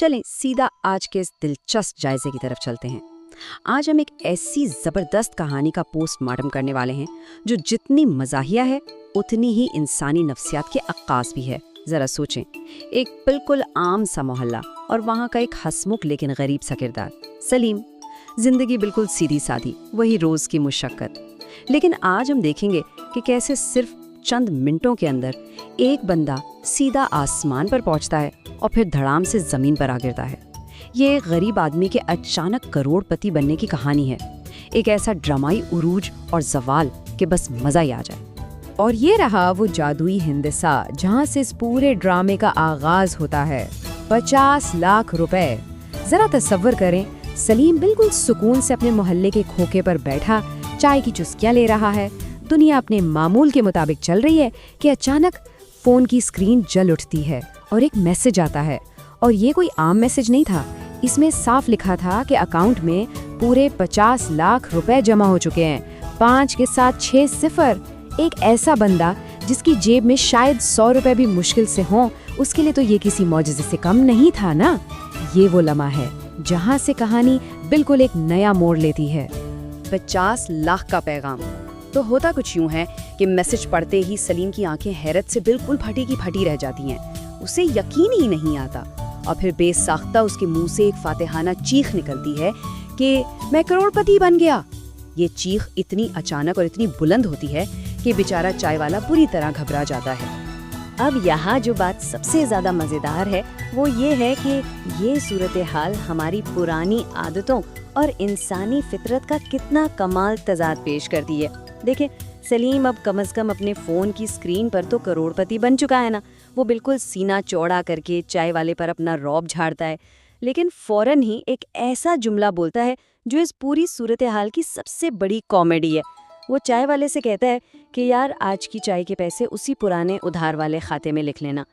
चलें सीधा आज के इस दिलचस्प जायजे की तरफ चलते हैं। आज हम एक ऐसी ज़बरदस्त कहानी का पोस्टमार्टम करने वाले हैं जो जितनी मज़ाहिया है उतनी ही इंसानी नफ्सियात के अक्कास भी है। ज़रा सोचें, एक बिल्कुल आम सा मोहल्ला और वहाँ का एक हंसमुख लेकिन गरीब सा किरदार सलीम। जिंदगी बिल्कुल सीधी सादी, वही रोज़ की मुशक्क़त। लेकिन आज हम देखेंगे कि कैसे सिर्फ चंद मिनटों के अंदर एक बंदा सीधा आसमान पर पहुंचता है और फिर धड़ाम से ज़मीन पर आ गिरता है। ये एक गरीब आदमी के अचानक करोड़पति बनने की कहानी है, एक ऐसा ड्रामाई उरूज और जवाल कि बस मज़ा ही आ जाए। और ये रहा वो जादुई हिंदसा जहाँ से इस पूरे ड्रामे का आगाज होता है। 50 लाख रुपए। जरा तसव्वुर करें, सलीम बिल्कुल सुकून से अपने मोहल्ले के खोखे पर बैठा चाय की चुस्कियां ले रहा है। दुनिया अपने मामूल के मुताबिक चल रही है कि अचानक फोन की स्क्रीन जल उठती है और एक मैसेज आता है। और ये कोई आम मैसेज नहीं था, इसमें साफ लिखा था कि अकाउंट में पूरे 50 लाख रुपए जमा हो चुके हैं, 5 के साथ 6 सिफर। एक ऐसा बंदा जिसकी जेब में शायद 100 रुपए भी मुश्किल से हों, उसके लिए तो ये किसी मौजज़े से कम नहीं था ना। ये वो लम्हा है जहाँ से कहानी बिल्कुल एक नया मोड़ लेती है। 50 लाख का पैगाम। तो होता कुछ यूं है कि मैसेज पढ़ते ही सलीम की आंखें हैरत से बिल्कुल फटी की फटी रह जाती हैं। उसे यकीन ही नहीं आता और फिर बेसाख्ता उसके मुंह से एक फातिहाना चीख निकलती है कि मैं करोड़पति बन गया। ये चीख इतनी अचानक और इतनी बुलंद होती है कि बेचारा चाय वाला पूरी तरह घबरा जाता है। अब यहाँ जो बात सबसे ज्यादा मजेदार है वो ये है कि ये सूरत हाल हमारी पुरानी आदतों और इंसानी फितरत का कितना कमाल तजाद पेश करती है। देखें, सलीम अब कम से कम अपने फ़ोन की स्क्रीन पर तो करोड़पति बन चुका है ना। वो बिल्कुल सीना चौड़ा करके चाय वाले पर अपना रौब झाड़ता है, लेकिन फ़ौरन ही एक ऐसा जुमला बोलता है जो इस पूरी सूरत हाल की सबसे बड़ी कॉमेडी है। वो चाय वाले से कहता है कि यार, आज की चाय के पैसे उसी पुराने उधार वाले खाते में लिख लेना।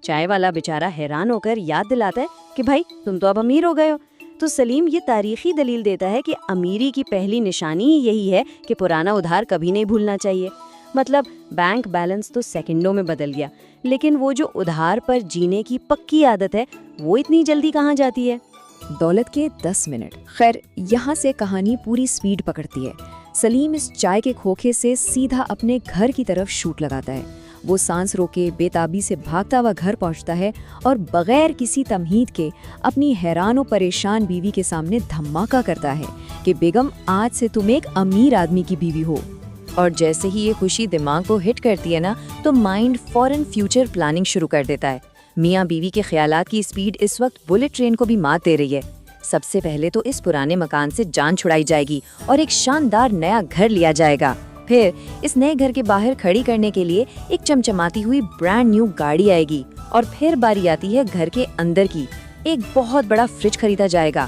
चाय वाला बेचारा हैरान होकर याद दिलाता है कि भाई, तुम तो अब अमीर हो गए हो। तो सलीम ये तारीखी दलील देता है कि अमीरी की पहली निशानी ही यही है कि पुराना उधार कभी नहीं भूलना चाहिए। मतलब बैंक बैलेंस तो सेकंडों में बदल गया, लेकिन वो जो उधार पर जीने की पक्की आदत है वो इतनी जल्दी कहाँ जाती है। दौलत के 10 मिनट। खैर, यहाँ से कहानी पूरी स्पीड पकड़ती है। सलीम इस चाय के खोखे से सीधा अपने घर की तरफ शूट लगाता है। वो सांस रोके बेताबी से भागता हुआ घर पहुंचता है और बगैर किसी तमहीद के अपनी हैरान और परेशान बीवी के सामने धमाका करता है कि बेगम, आज से तुम एक अमीर आदमी की बीवी हो। और जैसे ही ये खुशी दिमाग को हिट करती है ना, तो माइंड फौरन फ्यूचर प्लानिंग शुरू कर देता है। मियाँ बीवी के ख्यालात की स्पीड इस वक्त बुलेट ट्रेन को भी मात दे रही है। सबसे पहले तो इस पुराने मकान से जान छुड़ाई जाएगी और एक शानदार नया घर लिया जाएगा। फिर इस नए घर के बाहर खड़ी करने के लिए एक चमचमाती हुई ब्रांड न्यू गाड़ी आएगी। और फिर बारी आती है घर के अंदर की। एक बहुत बड़ा फ्रिज खरीदा जाएगा।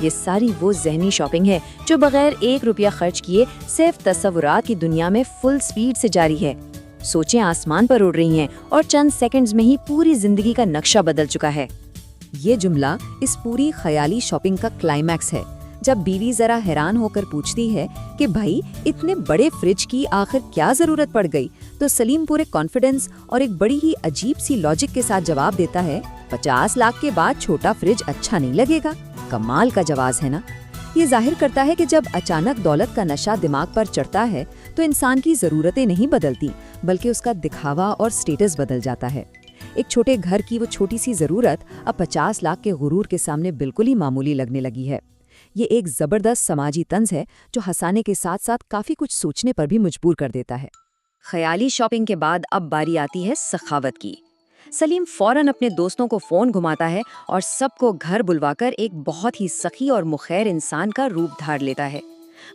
ये सारी वो ज़हनी शॉपिंग है जो बगैर 1 रुपया खर्च किए सिर्फ तस्वुरात की दुनिया में फुल स्पीड से जारी है। सोचें, आसमान पर उड़ रही हैं और चंद सेकंड्स में ही पूरी जिंदगी का नक्शा बदल चुका है। ये जुमला इस पूरी ख्याली शॉपिंग का क्लाइमैक्स है। जब बीवी जरा हैरान होकर पूछती है कि भाई, इतने बड़े फ्रिज की आखिर क्या जरूरत पड़ गई, तो सलीम पूरे कॉन्फिडेंस और एक बड़ी ही अजीब सी लॉजिक के साथ जवाब देता है, 50 लाख के बाद छोटा फ्रिज अच्छा नहीं लगेगा। कमाल का जवाब है ना। ये जाहिर करता है कि जब अचानक दौलत का नशा दिमाग पर चढ़ता है तो इंसान की जरूरतें नहीं बदलती, बल्कि उसका दिखावा और स्टेटस बदल जाता है। एक छोटे घर की वो छोटी सी जरूरत अब 50 लाख के गुरूर के सामने बिल्कुल ही मामूली लगने लगी है। ये एक जबरदस्त समाजी तंज है जो हंसाने के साथ साथ काफी कुछ सोचने पर भी मजबूर कर देता है। ख्याली शॉपिंग के बाद अब बारी आती है सखावत की। सलीम फौरन अपने दोस्तों को फोन घुमाता है और सबको घर बुलवाकर एक बहुत ही सखी और मुखैर इंसान का रूप धार लेता है।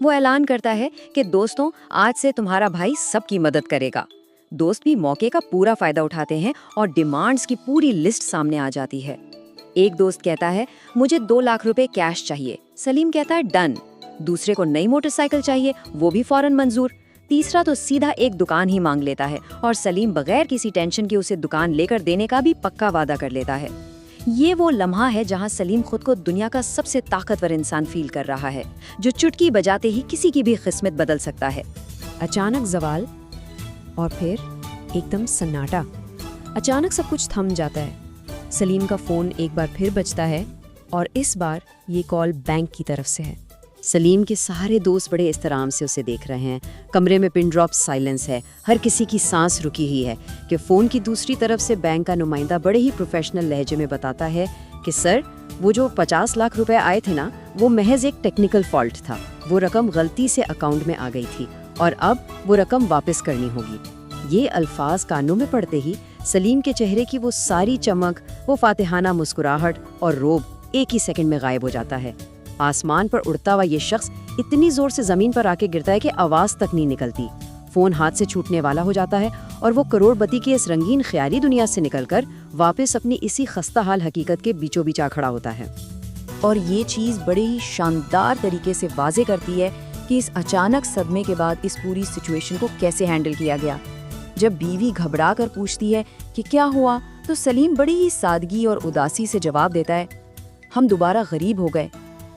वो ऐलान करता है कि दोस्तों, आज से तुम्हारा भाई सबकी मदद करेगा। दोस्त भी मौके का पूरा फायदा उठाते हैं और डिमांड्स की पूरी लिस्ट सामने आ जाती है। एक दोस्त कहता है, मुझे 2 लाख रुपए कैश चाहिए। सलीम कहता है, डन। दूसरे को नई मोटरसाइकिल चाहिए, वो भी फौरन मंजूर। तीसरा तो सीधा एक दुकान ही मांग लेता है और सलीम बगैर किसी टेंशन के उसे दुकान लेकर देने का भी पक्का वादा कर लेता है। ये वो लम्हा है जहां सलीम खुद को दुनिया का सबसे ताकतवर इंसान फील कर रहा है, जो चुटकी बजाते ही किसी की भी किस्मत बदल सकता है। अचानक जवाल और फिर एकदम सन्नाटा। अचानक सब कुछ थम जाता है। سلیم کا فون ایک بار پھر بجتا ہے اور اس بار یہ کال بینک کی طرف سے ہے۔ سلیم کے سارے دوست بڑے احترام سے اسے دیکھ رہے ہیں۔ کمرے میں پن ڈراپ سائلنس ہے، ہر کسی کی سانس رکی ہوئی ہے کہ فون کی دوسری طرف سے بینک کا نمائندہ بڑے ہی پروفیشنل لہجے میں بتاتا ہے کہ سر، وہ جو 50 لاکھ روپے آئے تھے نا، وہ محض ایک ٹیکنیکل فالٹ تھا۔ وہ رقم غلطی سے اکاؤنٹ میں آ گئی تھی اور اب وہ رقم واپس کرنی ہوگی۔ یہ الفاظ کانوں میں پڑتے ہی سلیم کے چہرے کی وہ ساری چمک، وہ فاتحانہ مسکراہٹ اور روب ایک ہی سیکنڈ میں غائب ہو جاتا ہے۔ آسمان پر اڑتا ہوا یہ شخص اتنی زور سے زمین پر آ کے گرتا ہے کہ آواز تک نہیں نکلتی۔ فون ہاتھ سے چھوٹنے والا ہو جاتا ہے اور وہ کروڑ پتی کی اس رنگین خیالی دنیا سے نکل کر واپس اپنی اسی خستہ حال حقیقت کے بیچوں بیچ آ کھڑا ہوتا ہے۔ اور یہ چیز بڑے ہی شاندار طریقے سے واضح کرتی ہے کہ اس اچانک صدمے کے بعد اس پوری سچویشن کو کیسے ہینڈل کیا گیا۔ جب بیوی گھبرا کر پوچھتی ہے کہ کیا ہوا، تو سلیم بڑی ہی سادگی اور اداسی سے جواب دیتا ہے، ہم دوبارہ غریب ہو گئے۔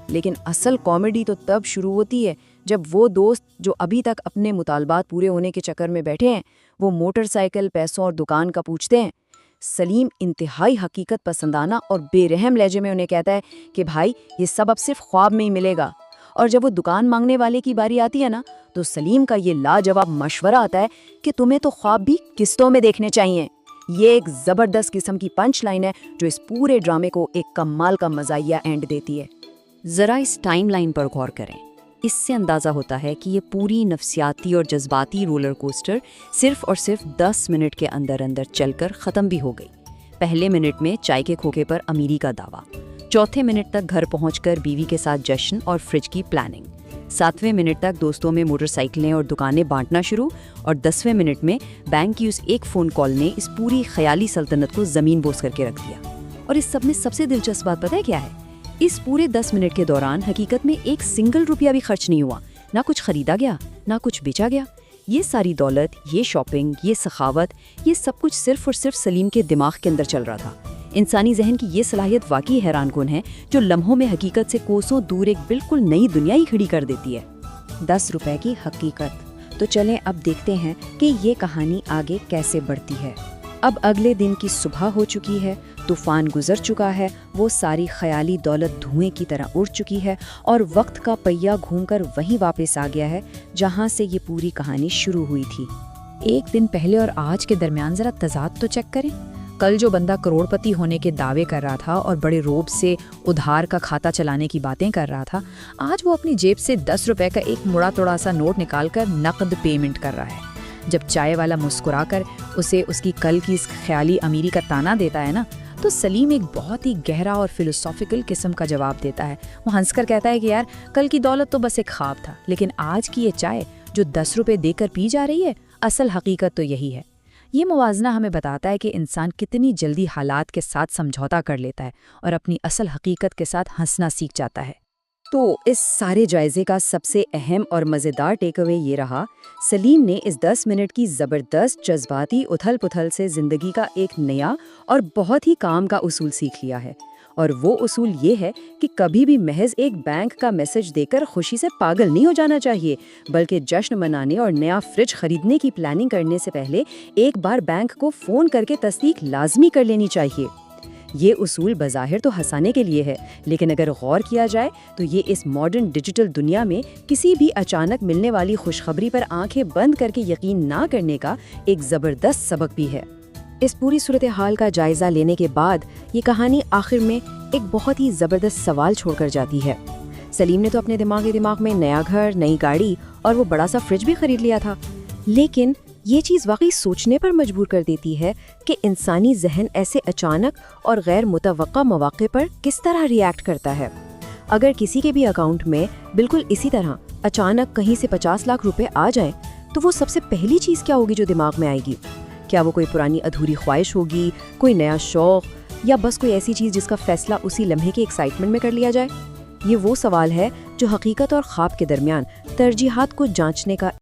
لیکن اصل کامیڈی تو تب شروع ہوتی ہے جب وہ دوست جو ابھی تک اپنے مطالبات پورے ہونے کے چکر میں بیٹھے ہیں، وہ موٹر سائیکل، پیسوں اور دکان کا پوچھتے ہیں۔ سلیم انتہائی حقیقت پسندانہ اور بے رحم لہجے میں انہیں کہتا ہے کہ بھائی، یہ سب اب صرف خواب میں ہی ملے گا۔ اور جب وہ دکان مانگنے والے کی باری آتی ہے نا، تو سلیم کا یہ لاجواب مشورہ آتا ہے کہ تمہیں تو خواب بھی قسطوں میں دیکھنے چاہیے۔ یہ ایک زبردست قسم کی پنچ لائن ہے جو اس پورے ڈرامے کو ایک کمال کا مزاحیہ اینڈ دیتی ہے۔ ذرا اس ٹائم لائن پر غور کریں۔ اس سے اندازہ ہوتا ہے کہ یہ پوری نفسیاتی اور جذباتی رولر کوسٹر صرف اور صرف 10 منٹ کے اندر اندر چل کر ختم بھی ہو گئی۔ پہلے منٹ میں چائے کے کھوکے پر امیری کا دعویٰ، چوتھے منٹ تک گھر پہنچ کر بیوی کے ساتھ جشن اور فریج کی پلاننگ، 7ویں منٹ تک دوستوں میں موٹر سائیکلیں اور دکانیں بانٹنا شروع، اور 10ویں منٹ میں بینک کی اس ایک فون کال نے اس پوری خیالی سلطنت کو زمین بوس کر کے رکھ دیا۔ اور اس سب میں سب سے دلچسپ بات پتہ ہے کیا ہے؟ اس پورے 10 منٹ کے دوران حقیقت میں ایک سنگل روپیہ بھی خرچ نہیں ہوا، نہ کچھ خریدا گیا، نہ کچھ بیچا گیا۔ یہ ساری دولت، یہ شاپنگ، یہ سخاوت، یہ سب کچھ صرف اور صرف سلیم کے دماغ کے اندر چل رہا تھا۔ انسانی ذہن کی یہ صلاحیت واقعی حیران کن ہے، جو لمحوں میں حقیقت سے کوسوں دور ایک بالکل نئی دنیا ہی کھڑی کر دیتی ہے۔ 10 روپے کی حقیقت۔ تو چلیں اب دیکھتے ہیں کہ یہ کہانی آگے کیسے بڑھتی ہے۔ اب اگلے دن کی صبح ہو چکی ہے، طوفان گزر چکا ہے، وہ ساری خیالی دولت دھوئیں کی طرح اڑ چکی ہے اور وقت کا پہیہ گھوم کر وہیں واپس آ گیا ہے جہاں سے یہ پوری کہانی شروع ہوئی تھی۔ ایک دن پہلے اور آج کے درمیان ذرا تضاد تو چیک کریں۔ کل جو بندہ کروڑ پتی ہونے کے دعوے کر رہا تھا اور بڑے روب سے ادھار کا کھاتا چلانے کی باتیں کر رہا تھا، آج وہ اپنی جیب سے 10 روپے کا ایک مڑا توڑا سا نوٹ نکال کر نقد پیمنٹ کر رہا ہے۔ جب چائے والا مسکرا کر اسے اس کی کل کی اس خیالی امیری کا تانا دیتا ہے نا، تو سلیم ایک بہت ہی گہرا اور فلسافیکل قسم کا جواب دیتا ہے۔ وہ ہنس کر کہتا ہے کہ یار، کل کی دولت تو بس ایک خواب تھا، لیکن آج کی یہ چائے جو 10 روپے دے کر پی جا رہی ہے، اصل حقیقت تو یہی ہے۔ یہ موازنہ ہمیں بتاتا ہے کہ انسان کتنی جلدی حالات کے ساتھ سمجھوتا کر لیتا ہے اور اپنی اصل حقیقت کے ساتھ ہنسنا سیکھ جاتا ہے۔ تو اس سارے جائزے کا سب سے اہم اور مزیدار ٹیک اوے یہ رہا، سلیم نے اس 10 منٹ کی زبردست جذباتی اتھل پتھل سے زندگی کا ایک نیا اور بہت ہی کام کا اصول سیکھ لیا ہے، اور وہ اصول یہ ہے کہ کبھی بھی محض ایک بینک کا میسج دے کر خوشی سے پاگل نہیں ہو جانا چاہیے، بلکہ جشن منانے اور نیا فریج خریدنے کی پلاننگ کرنے سے پہلے ایک بار بینک کو فون کر کے تصدیق لازمی کر لینی چاہیے۔ یہ اصول بظاہر تو ہنسانے کے لیے ہے، لیکن اگر غور کیا جائے تو یہ اس ماڈرن ڈیجیٹل دنیا میں کسی بھی اچانک ملنے والی خوشخبری پر آنکھیں بند کر کے یقین نہ کرنے کا ایک زبردست سبق بھی ہے۔ اس پوری صورتحال کا جائزہ لینے کے بعد یہ کہانی آخر میں ایک بہت ہی زبردست سوال چھوڑ کر جاتی ہے۔ سلیم نے تو اپنے دماغ میں نیا گھر، نئی گاڑی اور وہ بڑا سا فریج بھی خرید لیا تھا، لیکن یہ چیز واقعی سوچنے پر مجبور کر دیتی ہے کہ انسانی ذہن ایسے اچانک اور غیر متوقع مواقع پر کس طرح ری ایکٹ کرتا ہے۔ اگر کسی کے بھی اکاؤنٹ میں بالکل اسی طرح اچانک کہیں سے 50 لاکھ روپے آ جائیں تو وہ سب سے پہلی چیز کیا ہوگی جو دماغ میں آئے گی؟ کیا وہ کوئی پرانی ادھوری خواہش ہوگی، کوئی نیا شوق، یا بس کوئی ایسی چیز جس کا فیصلہ اسی لمحے کے ایکسائٹمنٹ میں کر لیا جائے؟ یہ وہ سوال ہے جو حقیقت اور خواب کے درمیان ترجیحات کو جانچنے کا